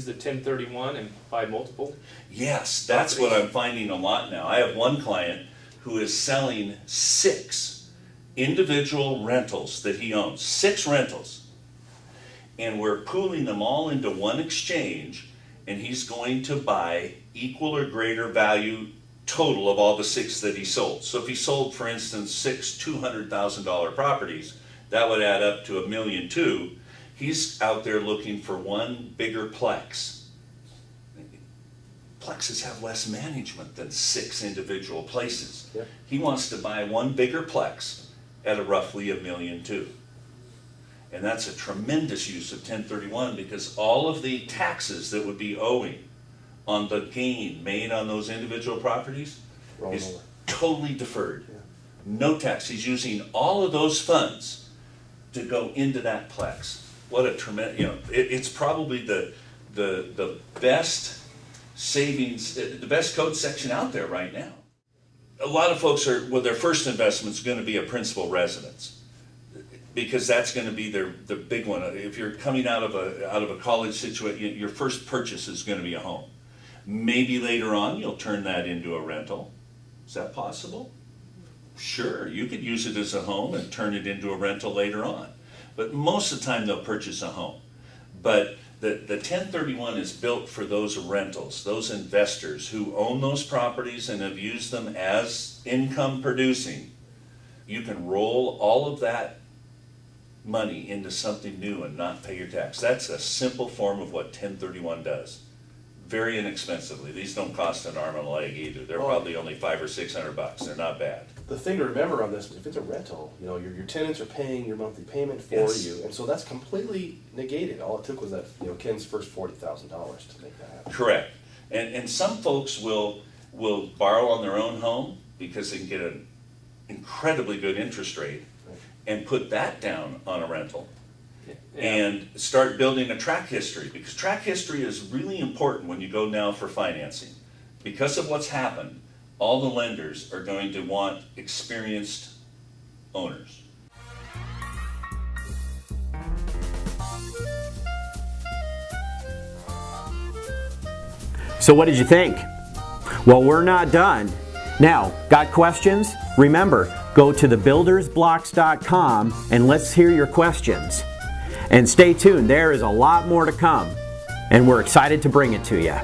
the 1031 and buy multiple? Yes, that's what I'm finding a lot now. I have one client who is selling 6 individual rentals that he owns, 6 rentals. And we're pooling them all into one exchange, and he's going to buy equal or greater value total of all the 6 that he sold. So if he sold, for instance, 6 $200,000 properties, that would add up to $1.2 million. He's out there looking for one bigger plex. Plexes have less management than 6 individual places. Yep. He wants to buy one bigger plex at a roughly $1.2 million. And that's a tremendous use of 1031 because all of the taxes that would be owing on the gain made on those individual properties Rolling is over. totally deferred. Yeah. No tax. He's using all of those funds to go into that plex. What a tremendous, it's probably the best savings, the best code section out there right now. A lot of folks their first investment is going to be a principal residence because that's going to be the big one. If you're coming out of a college situation, your first purchase is going to be a home. Maybe later on you'll turn that into a rental. Is that possible? Sure, you could use it as a home and turn it into a rental later on. But most of the time they'll purchase a home. But the 1031 is built for those rentals, those investors who own those properties and have used them as income producing. You can roll all of that money into something new and not pay your tax. That's a simple form of what 1031 does. Very inexpensively. These don't cost an arm and a leg either. They're probably only $500 or $600. They're not bad. The thing to remember on this, if it's a rental, your tenants are paying your monthly payment for Yes. you, and so that's completely negated. All it took was that Ken's first $40,000 to make that happen. Correct. And some folks will borrow on their own home because they can get an incredibly good interest rate and put that down on a rental. And start building a track history, because track history is really important when you go now for financing. Because of what's happened, all the lenders are going to want experienced owners. So what did you think? Well, we're not done. Now, got questions? Remember, go to thebuildersblocks.com and let's hear your questions. And stay tuned, there is a lot more to come, and we're excited to bring it to you.